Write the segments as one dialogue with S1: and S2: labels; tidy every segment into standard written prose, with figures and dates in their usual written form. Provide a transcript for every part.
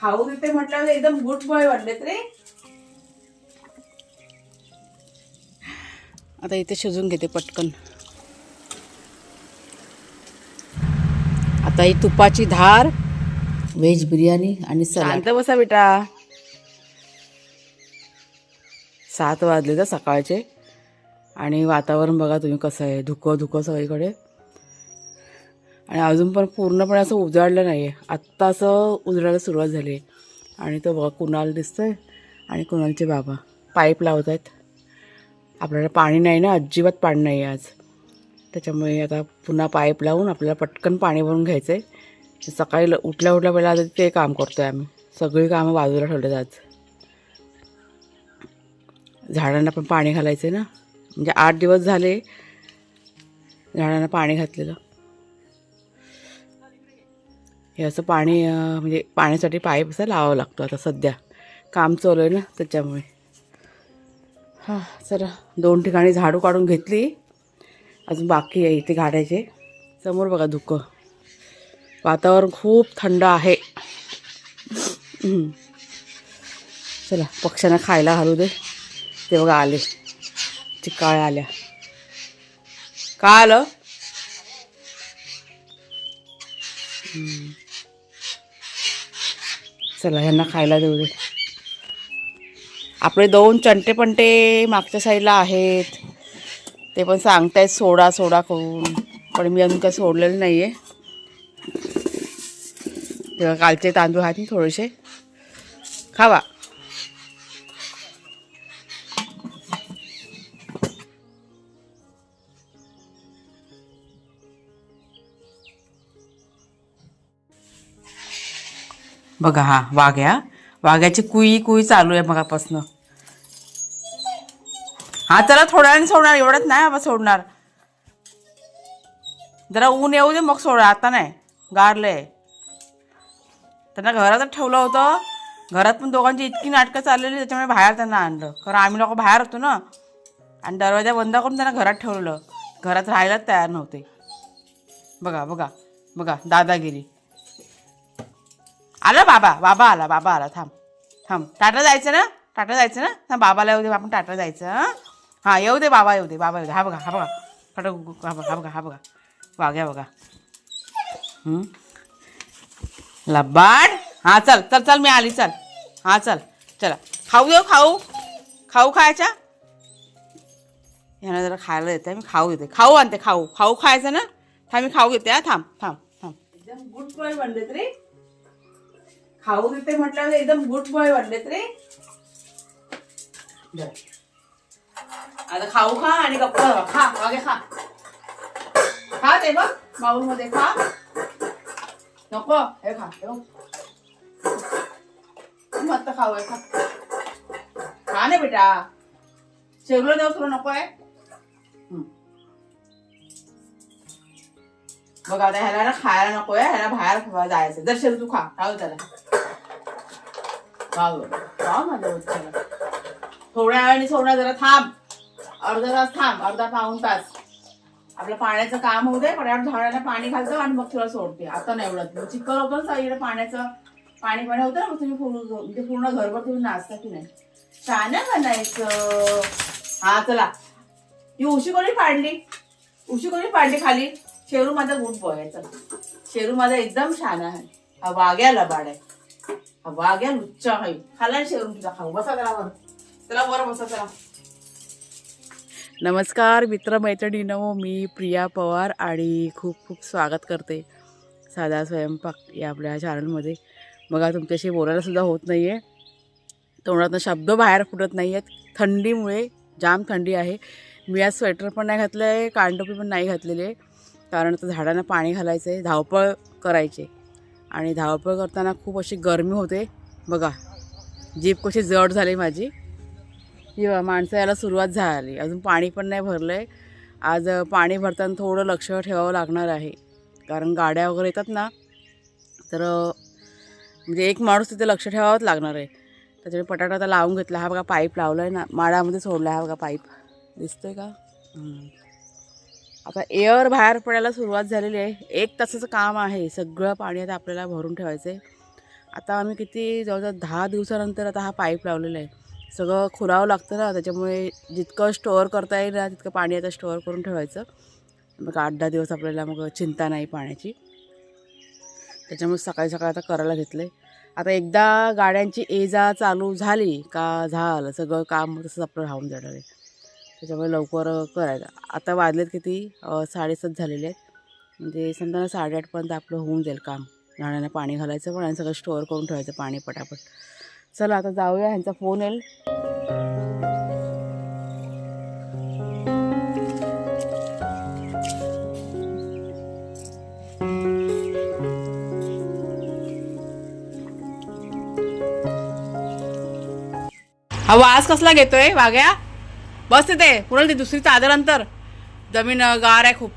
S1: खाऊ देते म्हटल्यावर एकदम गुड बॉय वाटलेत रे. आता इथे शिजून घेते पटकन. आता ही तुपाची धार, व्हेज बिर्याणी आणि शांत बसा बेटा. 7 वाजले तर सकाळचे आणि वातावरण बघा तुम्ही कसं आहे, धुकं धुकं सगळीकडे. आणि अजून पण पूर्णपणे असं उजाडलं नाही आहे, आत्ता असं उजडायला सुरुवात झाली आहे. आणि तो बघा कुणाल दिसतोय आणि कुणालचे बाबा पाईप लावत आहेत. आपल्याला पाणी नाही ना, अजिबात पाणी नाही आहे आज, त्याच्यामुळे आता पुन्हा पाईप लावून आपल्याला पटकन पाणी भरून घ्यायचं आहे. सकाळी उठल्या उठल्या पहिला आता ते काम करतो आहे आम्ही. सगळी कामं बाजूला ठेवलेत आज. झाडांना पण पाणी घालायचं आहे ना, म्हणजे 8 दिवस झाले झाडांना पाणी घातलेलं. हे असं पाणी म्हणजे पाण्यासाठी पाईप असं लावावं लागतो. आता सध्या काम चालू आहे ना त्याच्यामुळे. हां चला, 2 ठिकाणी झाडू काढून घेतली, अजून बाकी आहे इथे काढायचे. समोर बघा धुकं, वातावरण खूप थंड आहे. चला पक्ष्यांना खायला घालू दे. ते बघा आले, चिकाळ्या आल्या. का आलं? चला ह्यांना खायला देऊ दे. आपले 2 चंटे पंटे मागच्या साईडला आहेत, ते पण सांगतायत सोडा सोडा करून, पण मी अजून काही सोडलेलं नाही आहे. तेव्हा कालचे तांदूळ आहेत ना थोडेसे, खावा. बघा हा वाघ्याची कुई कुई चालू आहे मगापासनं. हा चला थोड्या वेळाने सोडणार, एवढंच नाही बाबा सोडणार. जरा ऊन येऊ दे मग सोडा, आता नाही, गारलंय. त्यांना घरातच ठेवलं होतं, घरात पण दोघांची इतकी नाटकं चाललेली, त्याच्यामुळे बाहेर त्यांना आणलं. कारण आम्ही लोक बाहेर होतो ना, आणि दरवाजा बंद करून त्यांना घरात ठेवलं. घरात राहायलाच तयार नव्हते. बघा बघा बघा दादागिरी. आला बाबा आला. थांब टाटा जायचं ना, थांब बाबाला येऊ दे, आपण टाटा जायचं. हां येऊ दे बाबा, येऊ दे. हा बघा हा बघा वाघ्या बघा. लबाड. हां चल मी आली, चल. हां चला खाऊ देऊ, खाऊ खायच्या. ह्यांना जरा खायला देते मी, खाऊ देते, खाऊ आणते, खाऊ खायचं ना. थांब मी खाऊ घेते. हा थांब एकदम गुड बॉय बनलेत रे. खाऊ देते म्हटल्यावर एकदम गुड बॉय बनलेत रे. आता खाऊ खा आणि गप्प खा. वागे खा ते बघ बाउल मध्ये खा. नको हे खा, मस्त खाऊ आहे, खा ना बेटा. शेवलं देऊ तुला, नको आहे. बघा आता ह्याला ना खायला नको आहे, ह्याला बाहेर जायचं. जर शेव तू खा, राहू त्याला. थोड्या वेळाने सोडणार, जरा थांब, अर्धा तास थांब, अर्धा पाऊण तास. आपलं पाण्याचं काम होऊ दे, पण झाडाला पाणी घालतो आणि मग तुला सोडते. आता नाही एवढं चिखल होतं ना इकडे, पाण्याचं पाणी होतं ना, मग तुम्ही पूर्ण घरभर तुम्ही नाचता की नाही. छान बनायचं. हा चला, ही उशी कोणी पाडली खाली. शेरू माझा गुड बॉय आहे. चला शेरू माझा एकदम छान आहे. हा वाघ्या लबाड आहे, हा वाघ्या लुच्चा आहे. खाला शेरू तुझा खाऊ. बसा त्याला वर बसा. चला नमस्कार मित्रमैत्रिणींनो, मी प्रिया पवार आणि खूप खूप स्वागत करते साधा स्वयंपाक या आपल्या चॅनलमध्ये. बघा तुमच्याशी बोलायला सुद्धा होत नाही आहे, तोंडातनं शब्द बाहेर फुटत नाही आहेत. थंडीमुळे जाम थंडी आहे. मी आज स्वेटर पण नाही घातलं आहे, कानटोपी पण नाही घातलेली आहे, कारण आता झाडांना पाणी घालायचं आहे, धावपळ करायचे. आणि धावपळ करताना खूप अशी गरमी होते. बघा जीभ कशी जड झाली माझी. ही माणसं यायला सुरुवात झाली, अजून पाणी पण नाही भरलं आहे. आज पाणी भरताना थोडं लक्ष ठेवावं लागणार आहे, कारण गाड्या वगैरे येतात ना, तर म्हणजे एक माणूस तिथे लक्ष ठेवावंच लागणार आहे. त्याच्यामुळे पटाटा आता लावून घेतला. हा बघा पाईप लावला आहे ना, माडामध्ये सोडला आहे. हा बघा पाईप दिसतोय का. आता एअर बाहेर पडायला सुरुवात झालेली आहे. 1 तासाचं काम आहे, सगळं पाणी आता आपल्याला भरून ठेवायचं आहे. आता आम्ही किती जवळजवळ 10 दिवसानंतर आता हा पाईप लावलेला आहे. सगळं खुरावं लागतं ना, त्याच्यामुळे जितकं स्टोअर करता येईल ना तितकं पाणी आता स्टोअर करून ठेवायचं. मग 8-10 दिवस आपल्याला मग चिंता नाही पाण्याची. त्याच्यामुळे सकाळी सकाळी आता करायला घेतलं आहे. आता एकदा गाड्यांची ये-जा चालू झाली का झालं सगळं काम तसंच आपलं राहून जाणार आहे. त्याच्यामुळे लवकर करायचं. आता वाजलेत किती 7:30 झालेले आहेत. म्हणजे समजा ना 8:30पर्यंत आपलं होऊन जाईल काम. झाडांना पाणी घालायचं पण आणि सगळं स्टोअर करून ठेवायचं पाणी पटापट. चला आता जाऊया, ह्यांचा फोन येईल. हा वास कसला घेतोय वाघ्या? बस तिथे पुढे ती दुसरी चादर अंतर. जमीन गार आहे खूप.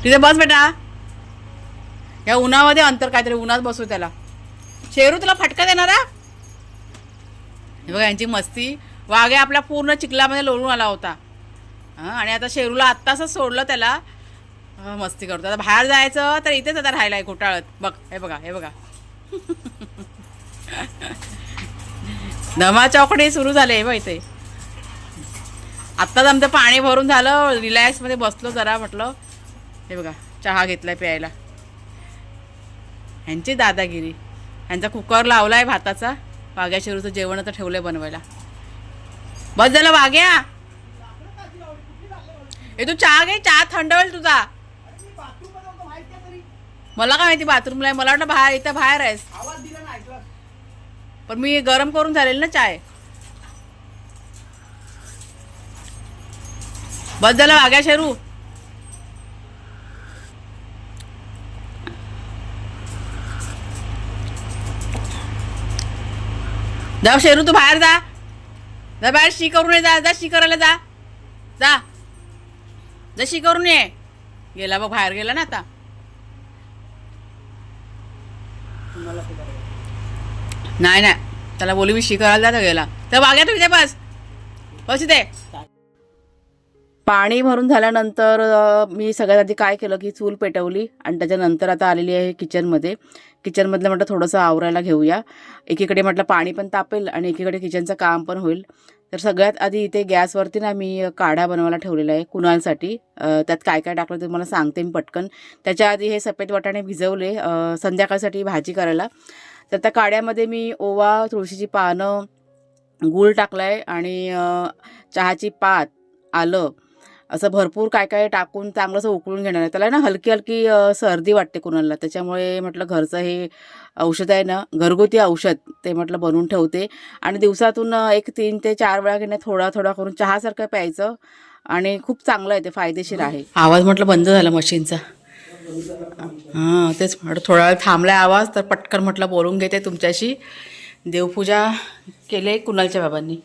S1: तिथे बस बेटा. या उन्हामध्ये अंतर काहीतरी उन्हात बसू त्याला. शेरू तुला फटका देणार आहे? हे बघा यांची मस्ती. वाघ्या आपल्या पूर्ण चिखलामध्ये लोळून आला होता आणि आता शेरूला आत्ताच सोडलं त्याला. मस्ती करतो. आता बाहेर जायचं तर इथेच आता राहिलाय घोटाळत. बघ हे बघा हे बघा. धमा चौकडी सुरू झाले बघ इथे. आत्ताच आमचं पाणी भरून झालं. रिलॅक्समध्ये बसलो जरा, म्हटलं हे बघा चहा घेतलाय प्यायला. ह्यांची दादागिरी. ह्यांचा कुकर लावलाय भाताचा. वाघ्या शेरूचं जेवण आता ठेवलंय बनवायला. बस झालं वाघ्या. हे तू चहा घे, चहा थंड होईल तुझा. मला काय माहिती बाथरूमला आहे. मला वाटलं बाहेर, इथं बाहेर आहेस. पण मी गरम करून झालेली ना चाय. बस झालं वाघ्या शेरू. जा शेरू तू बाहेर जा. जा बाहेर शी करून ये. जा शी करायला जा. जा जा शी करून ये. गेला बघ बाहेर गेला ना आता. नाही नाही त्याला बोली मी शी करायला जा. गेला तर वाघ्या तू इथे बस. बस इथे. पाणी भरून झाल्यानंतर मी सगळ्यात आधी काय केलं की चूल पेटवली आणि त्याच्यानंतर आता आलेली आहे किचनमध्ये. किचनमधलं म्हटलं थोडंसं आवरायला घेऊया. एकीकडे म्हटलं पाणी पण तापेल आणि एकीकडे किचनचं काम पण होईल. तर सगळ्यात आधी इथे गॅसवरती ना मी काढा बनवायला ठेवलेला आहे कुणालसाठी. त्यात काय काय टाकलं ते मला सांगते मी पटकन. त्याच्या आधी हे सफेद वाटाणे भिजवले संध्याकाळसाठी भाजी करायला. तर त्या काढ्यामध्ये मी ओवा, तुळशीची पानं, गूळ टाकला आहे आणि चहाची पात, आलं असं भरपूर काय काय टाकून चांगलंसं उकळून घेणार आहे. त्याला ना हलकी हलकी सर्दी वाटते कुणाला. त्याच्यामुळे म्हटलं घरचं हे औषध आहे ना, घरगुती औषध, ते म्हटलं बनवून ठेवते आणि दिवसातून 3 ते 4 वेळा घेणे थोडा थोडा करून चहासारखं प्यायचं आणि खूप चांगलं आहे ते, फायदेशीर आहे. आवाज म्हटलं बंद झाला मशीनचा. हां तेच म्हटलं थोडा वेळ थांबलाय आवाज, तर पटकन म्हटलं बोलून घेते तुमच्याशी. देवपूजा केले कुणालच्या बाबांनी.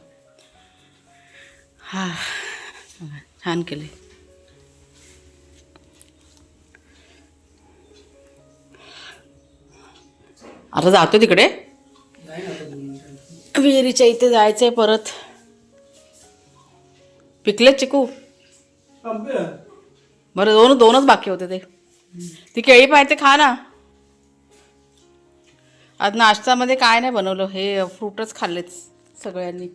S1: हां छान केले. आता जातो तिकडे विहिरीच्या इथे जायचंय परत. पिकले चिकू बरं. दोनच बाकी होते ते. ती केळी पाहिजे खा ना. आज नाश्त्यामध्ये काय नाही बनवलं, हे फ्रूटच खाल्लेत सगळ्यांनी.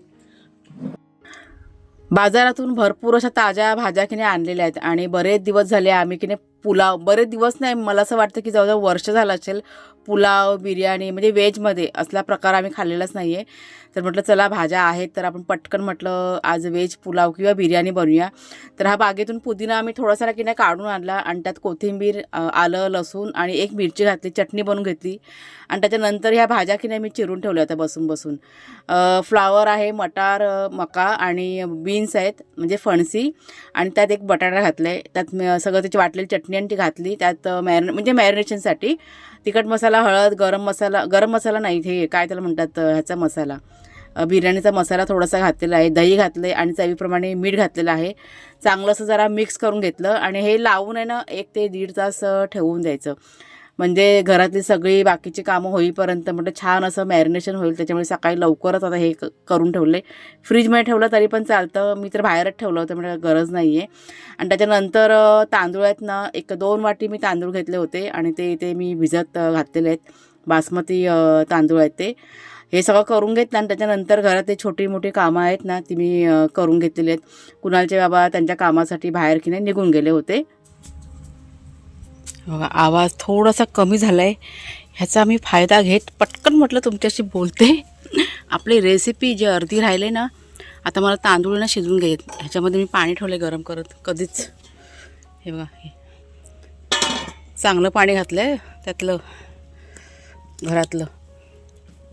S1: बाजारातून भरपूर अशा ताज्या भाज्या की नाही आणलेल्या आहेत आणि बरेच दिवस झाले आम्ही की नाही पुलाव, बरेच दिवस नाही मला असं वाटतं की जवळजवळ वर्ष झालं असेल पुलाव, बिर्याणी म्हणजे व्हेजमध्ये असला प्रकार आम्ही खाल्लेलाच नाही आहे. तर म्हटलं चला भाज्या आहेत तर आपण पटकन म्हटलं आज व्हेज पुलाव किंवा बिर्याणी बनवूया. तर हा बागेतून पुदिना आम्ही थोडासा की नाही काढून आणला आणि त्यात कोथिंबीर, आलं, लसूण आणि 1 मिरची घातली, चटणी बनवून घेतली आणि त्याच्यानंतर ह्या भाज्या की नाही मी चिरून ठेवल्या होत्या बसून बसून. फ्लावर आहे, मटार, मका आणि बीन्स आहेत म्हणजे फणसी आणि त्यात 1 बटाटा घातला आहे. त्यात सगळं त्याची वाटलेली चटणी आणि ती घातली. त्यात म्हणजे मॅरिनेशनसाठी तिखट मसाला, हळद, गरम मसाला नाही, हे काय त्याला म्हणतात ह्याचा मसाला, बिर्याणीचा मसाला थोडासा घातलेला आहे, दही घातलं आहे आणि चवीप्रमाणे मीठ घातलेलं आहे. चांगलं असं जरा मिक्स करून घेतलं आणि हे लावून आहे ना 1 ते 1.5 तास ठेवून द्यायचं. म्हणजे घरातली सगळी बाकीची कामं होईपर्यंत म्हटलं छान असं मॅरिनेशन होईल. त्याच्यामुळे सकाळी लवकरच आता हे करून ठेवले. फ्रीजमध्ये ठेवलं तरी पण चालतं, मी तर बाहेरच ठेवलं होतं, म्हणजे गरज नाही आहे. आणि त्याच्यानंतर तांदूळ आहेत ना, 1-2 वाटी मी तांदूळ घेतले होते आणि ते इथे मी भिजत घातलेले आहेत. बासमती तांदूळ आहेत ते. हे सगळं करून घेतलं आणि त्याच्यानंतर घरात छोटी मोठी कामं आहेत ना, ती मी करून घेतलेली आहेत. कुणालचे बाबा त्यांच्या कामासाठी बाहेर की नाही निघून गेले होते. बघा आवाज थोडासा कमी झाला आहे, ह्याचा मी फायदा घेत पटकन म्हटलं तुमच्याशी बोलते. आपली रेसिपी जी अर्धी राहिले ना, आता मला तांदूळ ना शिजवून घ्यायत. ह्याच्यामध्ये मी पाणी ठेवले गरम करत कधीच. हे बघा हे चांगलं पाणी घातलं आहे त्यातलं घरातलं.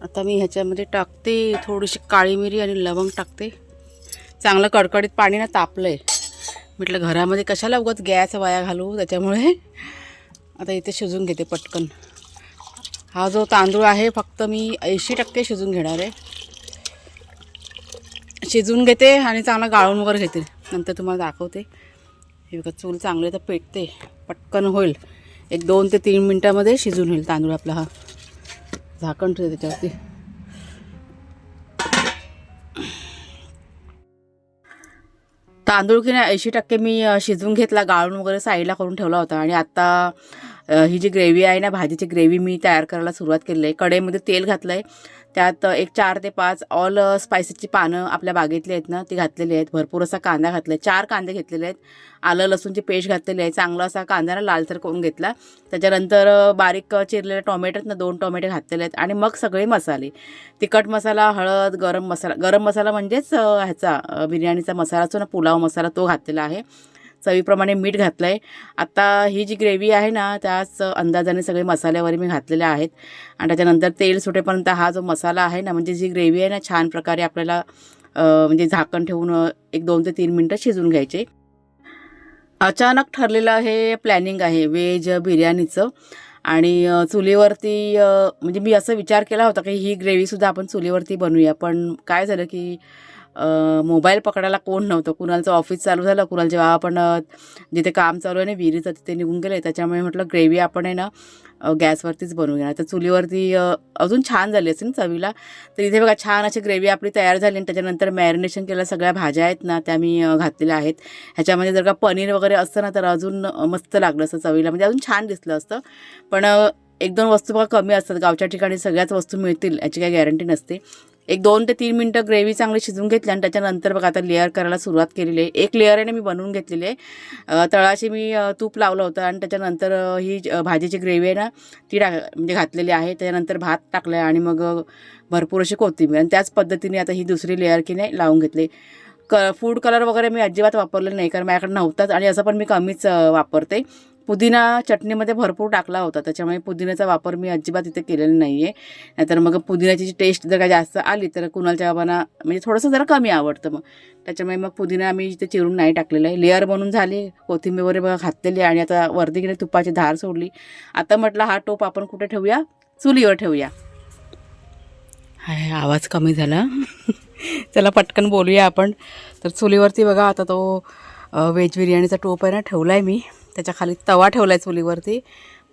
S1: आता मी ह्याच्यामध्ये टाकते थोडीशी काळी मिरी आणि लवंग टाकते. चांगलं कडकडीत पाणी ना तापलं आहे. म्हटलं घरामध्ये कशाला उगाच गॅस वाया घालू, त्याच्यामुळे आता इथे शिजून घेते पटकन. हा जो तांदूळ आहे फक्त मी 80% शिजून घेणार आहे. शिजवून घेते आणि चांगला गाळून वगैरे घेते, नंतर तुम्हाला दाखवते. हे बघा चूल चांगले तर पेटते, पटकन होईल. 1-2 ते 3 मिनटामध्ये शिजून होईल तांदूळ आपला. हा झाकण ठेवते त्याच्यावरती. तांदूळ की नाही 80% मी शिजवून घेतला, गाळून वगैरे साईडला करून ठेवला होता. आणि आता ही जी ग्रेव्ही आहे ना, भाजीची ग्रेव्ही मी तयार करायला सुरुवात केली आहे. कढईमध्ये तेल घातलं आहे, त्यात 4 ते 5 ऑल स्पायसेसची पानं आपल्या बागेतली आहेत ना ती घातलेली आहेत. भरपूर असा कांदा घातला आहे, 4 कांदे घेतलेले आहेत. आलं लसूणची पेस्ट घातलेली आहे. चांगला असा कांद्याला लालसर करून घेतला. त्याच्यानंतर बारीक चिरलेले टोमॅटो ना 2 टोमॅटो घातलेले आहेत. आणि मग सगळे मसाले, तिखट मसाला, हळद, गरम मसाला म्हणजेच ह्याचा बिर्याणीचा मसाला असतो ना, पुलाव मसाला, तो घातलेला आहे. चवीप्रमाणे मीठ घातलं आहे. आता ही जी ग्रेव्ही आहे ना, त्याच अंदाजाने सगळे मसाल्यावर मी घातलेले आहेत. आणि त्याच्यानंतर तेल सुटेपर्यंत हा जो मसाला आहे ना, म्हणजे जी ग्रेव्ही आहे ना, छान प्रकारे आपल्याला म्हणजे झाकण ठेवून 1-2 ते 3 मिनटं शिजवून घ्यायचे. अचानक ठरलेलं हे प्लॅनिंग आहे व्हेज बिर्याणीचं. आणि चुलीवरती म्हणजे मी असं विचार केला होता की ही ग्रेव्हीसुद्धा आपण चुलीवरती बनवूया. पण काय झालं की मोबाईल पकडायला कोण नव्हतं. कुणालचं ऑफिस चालू झालं, कुणाल जेव्हा आपण जिथे काम चालू आहे ना विहिरीचं तिथे निघून गेले. त्याच्यामुळे म्हटलं ग्रेव्ही आपण आहे ना गॅसवरतीच बनवूया. तर चुलीवरती अजून छान झाली असेल चवीला. तर इथे बघा छान अशी ग्रेव्ही आपली तयार झाली. आणि त्याच्यानंतर मॅरिनेशन केलेल्या सगळ्या भाज्या आहेत ना त्या मी घातलेल्या आहेत. ह्याच्यामध्ये जर का पनीर वगैरे असतं ना तर अजून मस्त लागलं असतं चवीला, म्हणजे अजून छान दिसलं असतं. पण 1-2 वस्तू बघा कमी असतात. गावच्या ठिकाणी सगळ्याच वस्तू मिळतील याची काही गॅरंटी नसते. 1-2 ते 3 मिनटं ग्रेव्ही चांगली शिजवून घेतली. आणि त्याच्यानंतर बघा आता लेअर करायला सुरुवात केलेली आहे. 1 लेअर आहे मी बनवून घेतलेली आहे. तळाशी मी तूप लावलं होतं. आणि त्याच्यानंतर ही भाजीची ग्रेव्ही आहे ना ती म्हणजे घातलेली आहे. त्याच्यानंतर भात टाकला आहे आणि मग भरपूर अशी कोथिंबीर. आणि त्याच पद्धतीने आता ही दुसरी लेअर की नाही लावून घेतली. फूड कलर वगैरे मी अजिबात वापरलेलं नाही, कारण माझ्याकडे नव्हताच. आणि असं पण मी कमीच वापरते. पुदिना चटणीमध्ये भरपूर टाकला होता, त्याच्यामुळे पुदिन्याचा वापर मी अजिबात इथे केलेला नाही आहे. नाहीतर मग पुदिन्याची जी टेस्ट जर का जास्त आली तर कुणालच्या बाबांना म्हणजे थोडंसं जरा कमी आवडतं. मग त्याच्यामुळे मग पुदिना आम्ही इथे चिरून नाही टाकलेलं आहे. लेअर बनवून झाली, कोथिंबीर वगैरे बघा घातलेली. आणि आता वरती गेले तुपाची धार सोडली. आता म्हटलं हा टोप आपण कुठे ठेवूया, चुलीवर ठेवूया. हाय आवाज कमी झाला. चला पटकन बोलूया आपण. तर चुलीवरती बघा आता तो व्हेज बिर्याणीचा टोप आहे ना ठेवला आहे मी. त्याच्या खाली तवा ठेवला आहे चुलीवरती.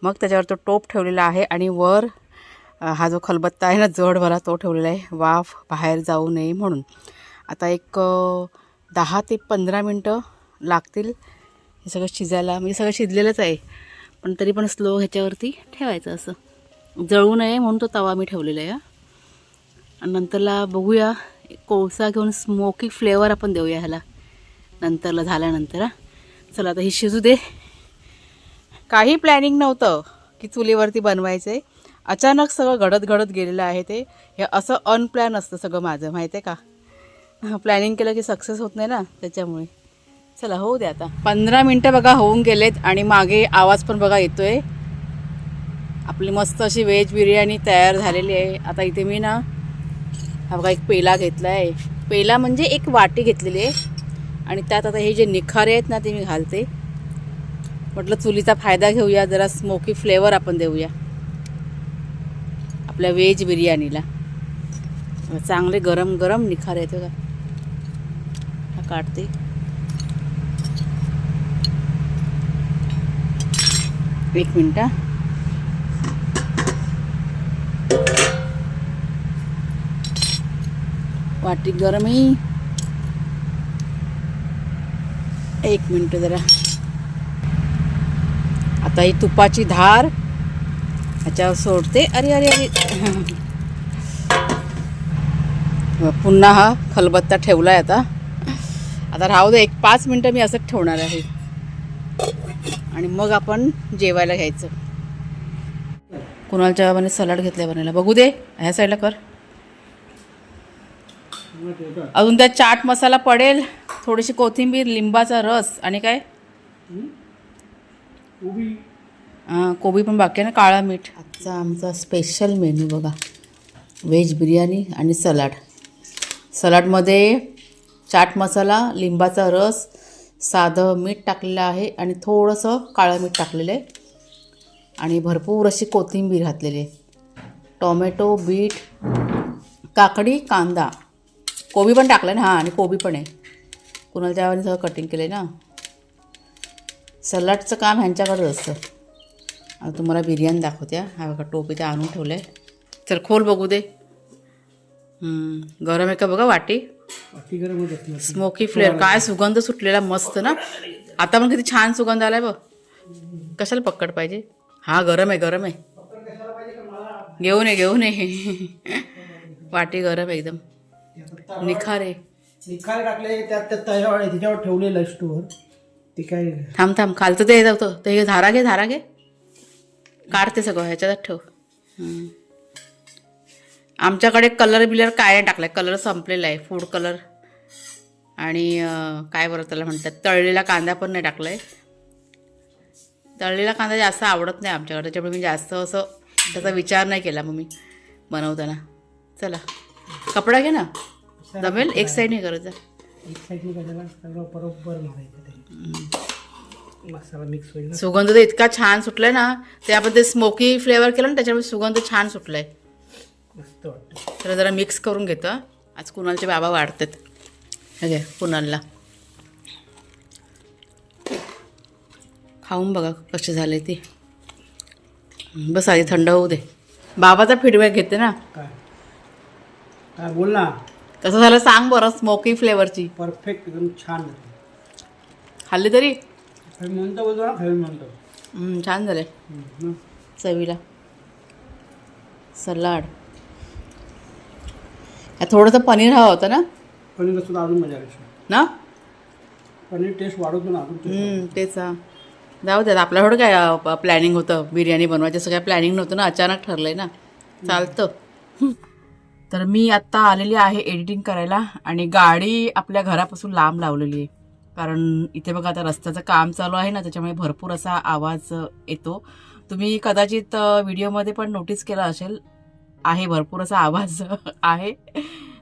S1: मग त्याच्यावर तो टोप ठेवलेला आहे. आणि वर हा जो खलबत्ता आहे ना जडवाला तो ठेवलेला आहे, वाफ बाहेर जाऊ नये म्हणून. आता एक 10 ते 15 मिनटं लागतील हे सगळं शिजायला. म्हणजे सगळं शिजलेलंच आहे, पण तरी पण स्लो ह्याच्यावरती ठेवायचं, असं जळू नये म्हणून तो तवा मी ठेवलेला आहे. आणि नंतरला बघूया, कोळसा घेऊन स्मोकी फ्लेवर आपण देऊया ह्याला नंतरला झाल्यानंतर. चला आता ही शिजू दे. काही प्लॅनिंग नव्हतं की चुलीवरती बनवायचं आहे, अचानक सगळं घडत गेलेलं आहे. ते हे असं अनप्लॅन असतं सगळं माझं, माहिती आहे का. प्लॅनिंग केलं की सक्सेस होत नाही ना, त्याच्यामुळे. चला होऊ दे आता. 15 मिनटं बघा होऊन गेलेत. आणि मागे आवाज पण बघा येतोय. आपली मस्त अशी व्हेज बिर्याणी तयार झालेली आहे. आता इथे मी ना हा बघा एक पेला घेतला आहे. पेला म्हणजे एक वाटी घेतलेली आहे. आणि त्यात आता हे जे निखारे आहेत ना ते मी घालते. म्हटलं चुलीचा फायदा घेऊया, जरा स्मोकी फ्लेवर आपण देऊया आपल्या व्हेज बिर्याणीला. चांगले गरम गरम निखारे आहेत बघा. हा काढते. एक मिनटं. वाटी गरम आहे. एक मिनिट जरा. आता ही तुपाची धार ह्याच्यावर सोडते. अरे अरे अरे पुन्हा हा खलबत्ता ठेवला आहे. आता राहू दे. 5 मिनटं मी असंच ठेवणार आहे आणि मग आपण जेवायला घ्यायचं. कुणालच्या बाबाने सलाड घेतलाय बनायला. बघू दे. ह्या साईडला कर. अजून त्यात चाट मसाला पडेल, थोडीशी कोथिंबीर, लिंबाचा रस आणि काय कोबी पण बाकी आहे ना, काळा मीठ. आजचा आमचा स्पेशल मेनू बघा, व्हेज बिर्याणी आणि सलाड. सलाडमध्ये चाट मसाला, लिंबाचा रस, साधं मीठ टाकलेलं आहे आणि थोडंसं काळं मीठ टाकलेलं आहे आणि भरपूर अशी कोथिंबीर घातलेली आहे. टोमॅटो, बीट, काकडी, कांदा, कोबी पण टाकलं ना. हां, आणि कोबी पण आहे. कुणाला त्यावर सगळं कटिंग केलं आहे ना. सलाडचं काम ह्यांच्याकडेच असतं. आता तुम्हाला बिर्याणी दाखवते. हा बघा टोपी ते आणून ठेवलं आहे. चल खोल बघू दे. गरम आहे का बघा वाटी. Smoky flavour. काय सुगंध सुटलेला मस्त ना. आता पण किती छान सुगंध आलाय बघ. कशाला पक्कड पाहिजे. हा गरम आहे, गरम आहे. घेऊन ये. वाटी गरम आहे एकदम. निखारे
S2: टाकले त्यात त्याच्यावर ठेवलेलं स्टोअर. ते काय
S1: थांब खालचं ते जातं. ते धारा घे काढते सगळं ह्याच्यात ठेव. आमच्याकडे कलर बिलर काय नाही टाकलाय. कलर संपलेला आहे. फूड कलर आणि काय बरं त्याला म्हणतात, तळलेला कांदा पण नाही टाकलाय. तळलेला कांदा जास्त आवडत नाही आमच्याकडे, त्याच्यामुळे मी जास्त असं त्याचा विचार नाही केला मग मी बनवताना. चला कपडा घे ना, जमेल. एक साईड नाही करायचा.
S2: एक साईडने करायला सगळं बरोबर मारायचं. मसाला मिक्स होईल.
S1: सुगंध तर इतका छान सुटलाय ना. ते आपण ते स्मोकी फ्लेवर केलं ना, त्याच्यामुळे सुगंध छान सुटलाय.
S2: मस्त वाटतं.
S1: तर जरा मिक्स करून घेतो. आज कुणालचे बाबा वाढतात. हे कुणालला खाऊन बघा कसे झाले ते. बस आधी थंड होऊ दे. बाबाचा फीडबॅक घेते ना.
S2: काय बोल ना.
S1: कसं झालं सांग बरं. स्मोकी फ्लेवरची
S2: परफेक्ट एकदम छान.
S1: खाल्ली तरी
S2: म्हणतो बोलतो ना.
S1: छान झालंय चवीला. सलाड थोडंसं पनीर हवं होतं ना.
S2: पनीर सुद्धा अजून मजा
S1: ना.
S2: पनीर टेस्ट वाढवतो ना अजून.
S1: तेच जाऊ द्या. आपल्याकडं काय प्लॅनिंग होतं बिर्याणी बनवायचं. सगळ्या प्लॅनिंग नव्हतं ना, अचानक ठरलंय ना. चालतं. तर मी आत्ता आलेली आहे एडिटिंग करायला आणि गाडी आपल्या घरापासून लांब लावलेली आहे. कारण इथे बघा आता रस्त्याचं काम चालू आहे ना, त्याच्यामुळे भरपूर असा आवाज येतो. तुम्ही कदाचित व्हिडिओमध्ये पण नोटीस केला असेल. आहे भरपूर असा आवाज आहे,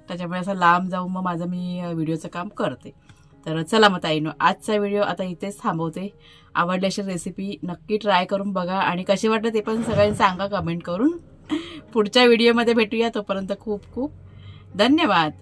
S1: त्याच्यामुळे असं लांब जाऊन मग माझं मी व्हिडिओचं काम करते. तर चला मग ताईनो, आजचा व्हिडिओ आता इथेच थांबवते. आवडली अशी रेसिपी नक्की ट्राय करून बघा आणि कशी वाटतं ते पण सगळ्यांनी सांगा कमेंट करून. पुढच्या व्हिडिओमध्ये भेटूया. तोपर्यंत खूप खूप धन्यवाद.